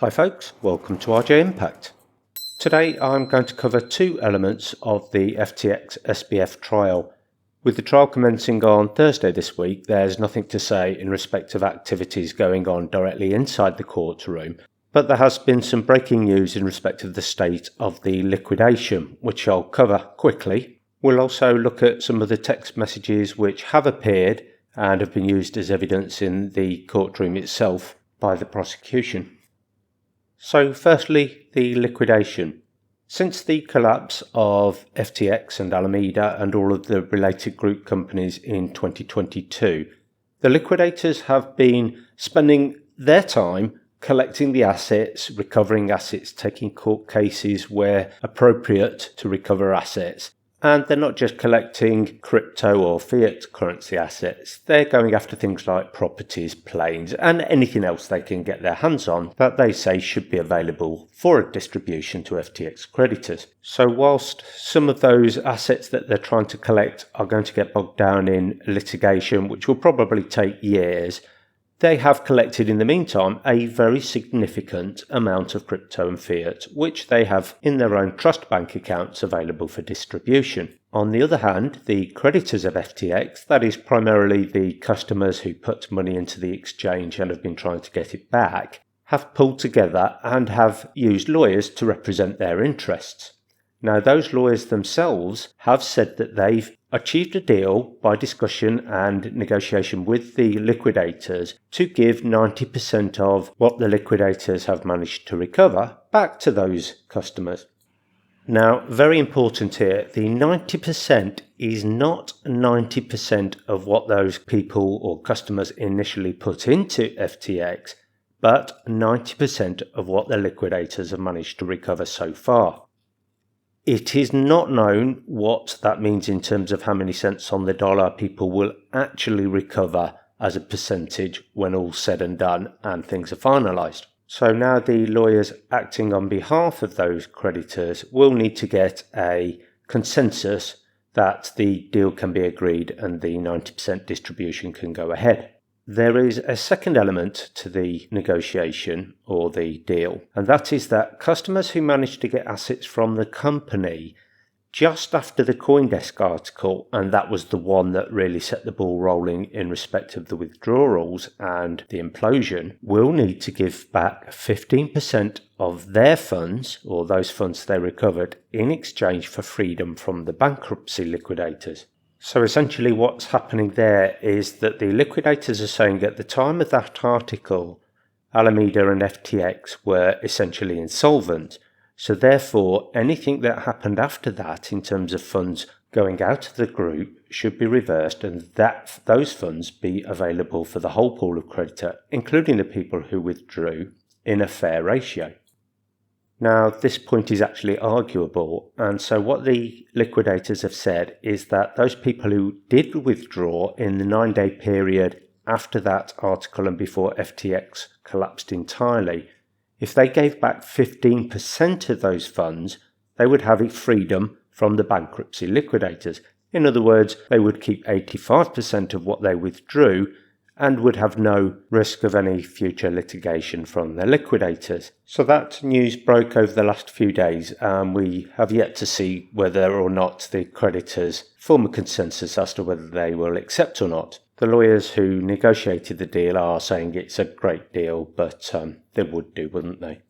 Hi folks, welcome to RJ Impact. Today I'm going to cover two elements of the FTX SBF trial. With the trial commencing on Thursday this week, there's nothing to say in respect of activities going on directly inside the courtroom, but there has been some breaking news in respect of the state of the liquidation, which I'll cover quickly. We'll also look at some of the text messages which have appeared and have been used as evidence in the courtroom itself by the prosecution. So firstly, the liquidation. Since the collapse of FTX and Alameda and all of the related group companies in 2022, the liquidators have been spending their time collecting the assets, recovering assets, taking court cases where appropriate to recover assets. And they're not just collecting crypto or fiat currency assets, they're going after things like properties, planes, and anything else they can get their hands on that they say should be available for a distribution to FTX creditors. So whilst some of those assets that they're trying to collect are going to get bogged down in litigation, which will probably take years, they have collected in the meantime a very significant amount of crypto and fiat, which they have in their own trust bank accounts available for distribution. On the other hand, the creditors of FTX, that is primarily the customers who put money into the exchange and have been trying to get it back, have pulled together and have used lawyers to represent their interests. Now, those lawyers themselves have said that they've achieved a deal by discussion and negotiation with the liquidators to give 90% of what the liquidators have managed to recover back to those customers. Now, very important here, the 90% is not 90% of what those people or customers initially put into FTX, but 90% of what the liquidators have managed to recover so far. It is not known what that means in terms of how many cents on the dollar people will actually recover as a percentage when all's said and done and things are finalised. So now the lawyers acting on behalf of those creditors will need to get a consensus that the deal can be agreed and the 90% distribution can go ahead. There is a second element to the negotiation or the deal, and that is that customers who manage to get assets from the company just after the CoinDesk article, and that was the one that really set the ball rolling in respect of the withdrawals and the implosion, will need to give back 15% of their funds, or those funds they recovered, in exchange for freedom from the bankruptcy liquidators. So essentially what's happening there is that the liquidators are saying at the time of that article, Alameda and FTX were essentially insolvent. So therefore, anything that happened after that in terms of funds going out of the group should be reversed and that those funds be available for the whole pool of creditor, including the people who withdrew, in a fair ratio. Now, this point is actually arguable, and so what the liquidators have said is that those people who did withdraw in the 9-day period after that article and before FTX collapsed entirely, if they gave back 15% of those funds, they would have freedom from the bankruptcy liquidators. In other words, they would keep 85% of what they withdrew and would have no risk of any future litigation from the liquidators. So that news broke over the last few days, and we have yet to see whether or not the creditors form a consensus as to whether they will accept or not. The lawyers who negotiated the deal are saying it's a great deal, but they would do, wouldn't they?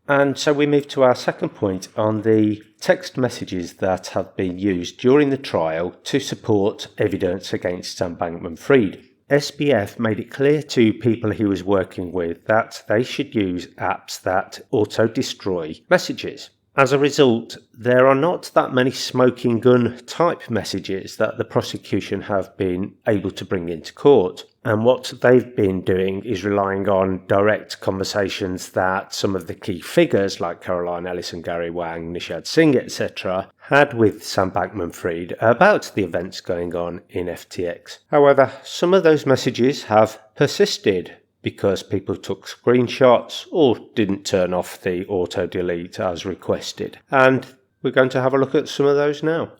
And so we move to our second point on the text messages that have been used during the trial to support evidence against Sam Bankman-Fried. SBF made it clear to people he was working with that they should use apps that auto-destroy messages. As a result, there are not that many smoking gun type messages that the prosecution have been able to bring into court. And what they've been doing is relying on direct conversations that some of the key figures like Caroline Ellison, Gary Wang, Nishad Singh, etc. had with Sam Bankman-Fried about the events going on in FTX. However, some of those messages have persisted because people took screenshots or didn't turn off the auto-delete as requested. And we're going to have a look at some of those now.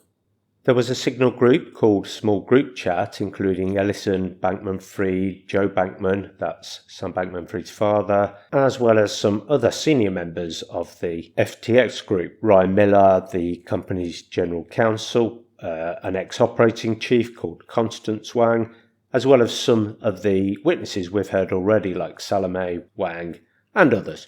There was a Signal group called Small Group Chat, including Ellison, Bankman-Fried, Joe Bankman, that's Sam Bankman-Fried's father, as well as some other senior members of the FTX group. Ryan Miller, the company's general counsel, an ex-operating chief called Constance Wang, as well as some of the witnesses we've heard already like Salome, Wang, and others.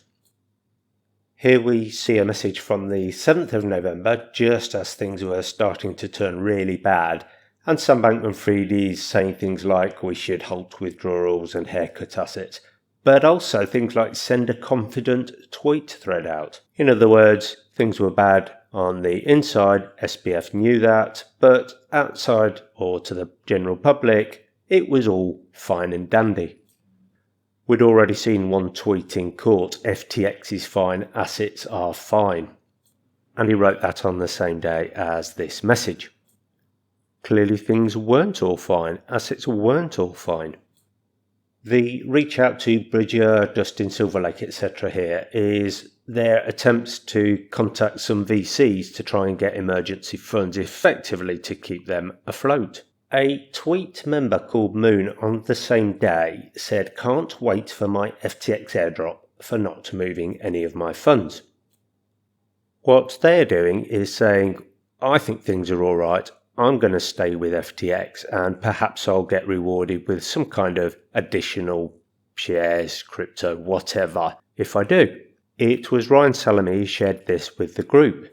Here we see a message from the 7th of November, just as things were starting to turn really bad, and Sam Bankman-Fried is saying things like we should halt withdrawals and haircut assets, but also things like send a confident tweet thread out. In other words, things were bad on the inside, SBF knew that, but outside or to the general public, it was all fine and dandy. We'd already seen one tweet in court, FTX is fine, assets are fine. And he wrote that on the same day as this message. Clearly things weren't all fine, assets weren't all fine. The reach out to Bridger, Dustin Silverlake, etc. here is their attempts to contact some VCs to try and get emergency funds effectively to keep them afloat. A tweet member called Moon on the same day said, "Can't wait for my FTX airdrop for not moving any of my funds." What they're doing is saying, I think things are all right, I'm going to stay with FTX and perhaps I'll get rewarded with some kind of additional shares, crypto, whatever, if I do. It was Ryan Salome who shared this with the group.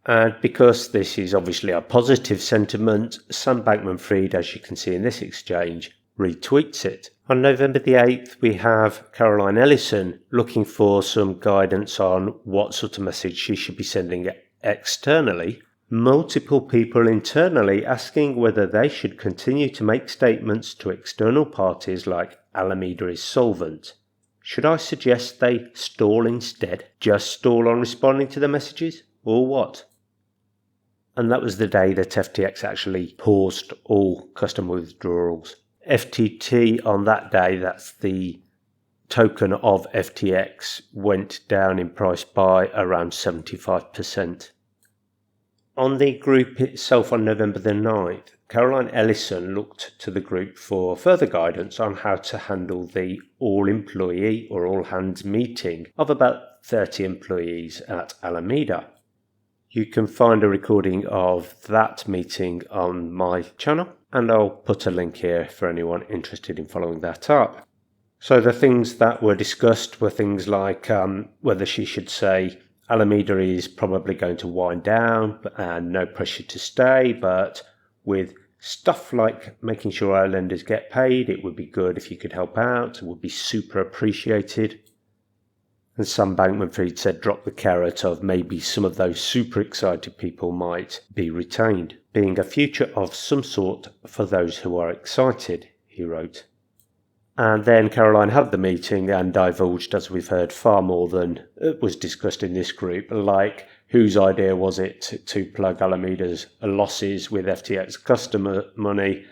And because this is obviously a positive sentiment, Sam Bankman-Fried, as you can see in this exchange, retweets it. On November the 8th, we have Caroline Ellison looking for some guidance on what sort of message she should be sending externally. Multiple people internally asking whether they should continue to make statements to external parties like Alameda is solvent. Should I suggest they stall instead? Just stall on responding to the messages? Or what? And that was the day that FTX actually paused all customer withdrawals. FTT on that day, that's the token of FTX, went down in price by around 75%. On the group itself on November the 9th, Caroline Ellison looked to the group for further guidance on how to handle the all-employee or all-hands meeting of about 30 employees at Alameda. You can find a recording of that meeting on my channel, and I'll put a link here for anyone interested in following that up. So the things that were discussed were things like whether she should say Alameda is probably going to wind down and no pressure to stay, but with stuff like making sure our lenders get paid, it would be good if you could help out, it would be super appreciated. And Sam Bankman-Fried said drop the carrot of maybe some of those super excited people might be retained, being a future of some sort for those who are excited, he wrote. And then Caroline had the meeting and divulged, as we've heard, far more than was discussed in this group, like whose idea was it to plug Alameda's losses with FTX customer money.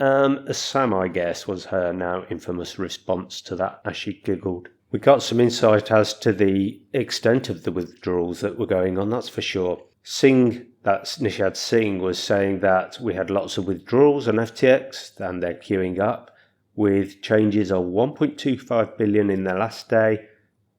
Sam, I guess, was her now infamous response to that as she giggled. We got some insight as to the extent of the withdrawals that were going on, that's for sure. Singh, that's Nishad Singh, was saying that we had lots of withdrawals on FTX and they're queuing up, with changes of 1.25 billion in the last day,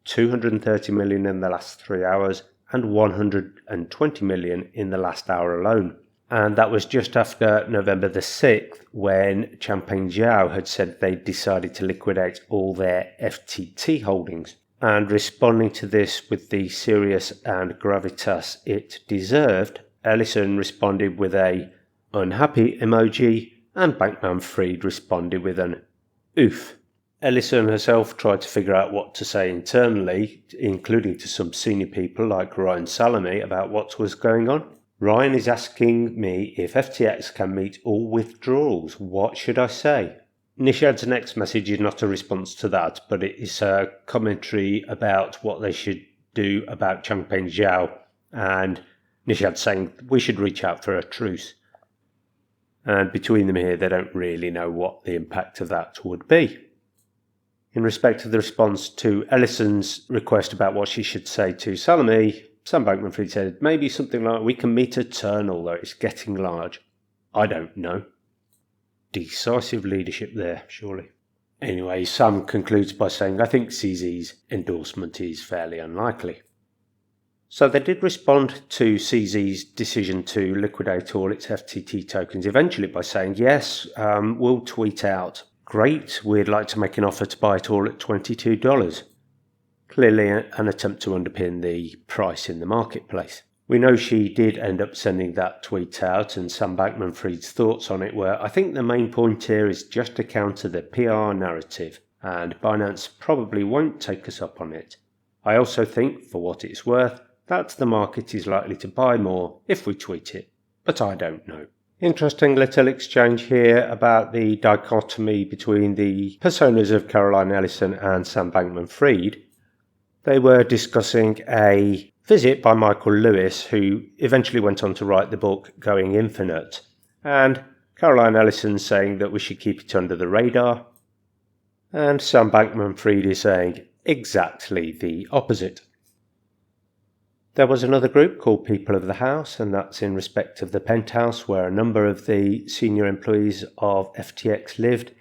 230 million in the last 3 hours, and 120 million in the last hour alone. And that was just after November the 6th, when Changpeng Zhao had said they decided to liquidate all their FTT holdings. And responding to this with the serious and gravitas it deserved, Ellison responded with a unhappy emoji, and Bankman-Fried responded with an oof. Ellison herself tried to figure out what to say internally, including to some senior people like Ryan Salome about what was going on. Ryan is asking me if FTX can meet all withdrawals. What should I say? Nishad's next message is not a response to that, but it is a commentary about what they should do about Changpeng Zhao, and Nishad saying we should reach out for a truce. And between them here, they don't really know what the impact of that would be. In respect of the response to Ellison's request about what she should say to Salome, Sam Bankman-Fried said maybe something like, we can meet a turn, although it's getting large. I don't know. Decisive leadership there, surely. Anyway, Sam concludes by saying, I think CZ's endorsement is fairly unlikely. So they did respond to CZ's decision to liquidate all its FTT tokens eventually by saying, yes, we'll tweet out, great, we'd like to make an offer to buy it all at $22. Clearly an attempt to underpin the price in the marketplace. We know she did end up sending that tweet out, and Sam Bankman-Fried's thoughts on it were, I think the main point here is just to counter the PR narrative, and Binance probably won't take us up on it. I also think, for what it's worth, that the market is likely to buy more if we tweet it, but I don't know. Interesting little exchange here about the dichotomy between the personas of Caroline Ellison and Sam Bankman-Fried. They were discussing a visit by Michael Lewis, who eventually went on to write the book Going Infinite, and Caroline Ellison saying that we should keep it under the radar, and Sam Bankman-Fried is saying exactly the opposite. There was another group called People of the House, and that's in respect of the penthouse where a number of the senior employees of FTX lived,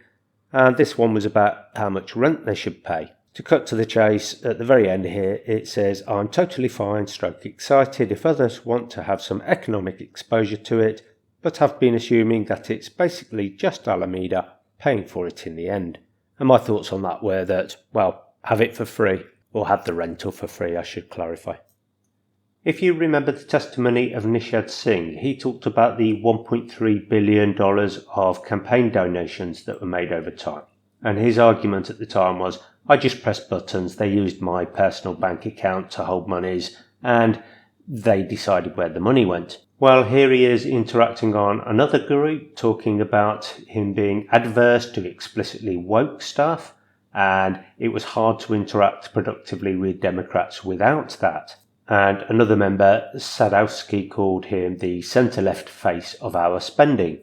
and this one was about how much rent they should pay. To cut to the chase, at the very end here, it says, I'm totally fine, excited if others want to have some economic exposure to it, but have been assuming that it's basically just Alameda paying for it in the end. And my thoughts on that were that, well, have it for free, or have the rental for free, I should clarify. If you remember the testimony of Nishad Singh, he talked about the $1.3 billion of campaign donations that were made over time. And his argument at the time was, I just pressed buttons, they used my personal bank account to hold monies, and they decided where the money went. Well, here he is interacting on another group, talking about him being adverse to explicitly woke stuff, and it was hard to interact productively with Democrats without that. And another member, Sadowski, called him the centre-left face of our spending.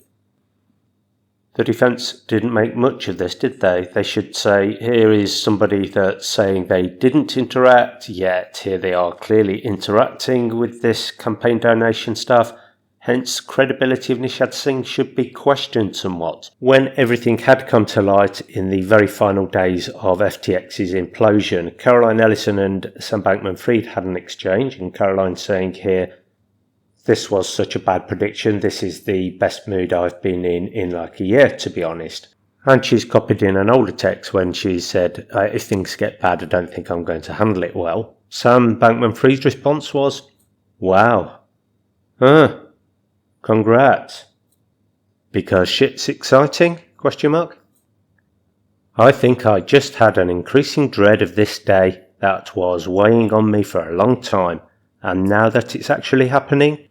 The defence didn't make much of this, did they? They should say, here is somebody that's saying they didn't interact, yet here they are clearly interacting with this campaign donation stuff. Hence, credibility of Nishad Singh should be questioned somewhat. When everything had come to light in the very final days of FTX's implosion, Caroline Ellison and Sam Bankman-Fried had an exchange, and Caroline saying here, this was such a bad prediction, this is the best mood I've been in like a year, to be honest. And she's copied in an older text when she said, if things get bad, I don't think I'm going to handle it well. Sam Bankman-Fried's response was, wow. Congrats. Because shit's exciting? ? I think I just had an increasing dread of this day that was weighing on me for a long time, and now that it's actually happening,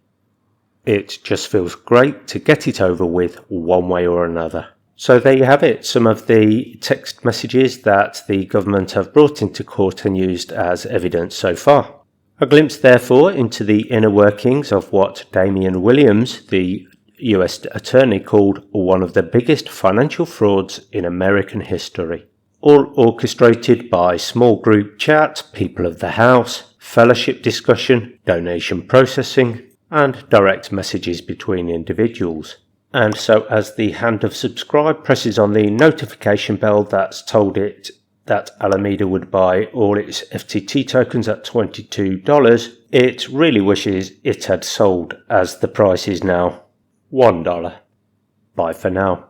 it just feels great to get it over with one way or another. So there you have it, some of the text messages that the government have brought into court and used as evidence so far. A glimpse, therefore, into the inner workings of what Damian Williams, the US attorney, called one of the biggest financial frauds in American history. All orchestrated by small group chat, people of the house, fellowship discussion, donation processing, and direct messages between individuals. And so as the hand of subscribe presses on the notification bell that's told it that Alameda would buy all its FTT tokens at $22, it really wishes it had sold, as the price is now $1. Bye for now.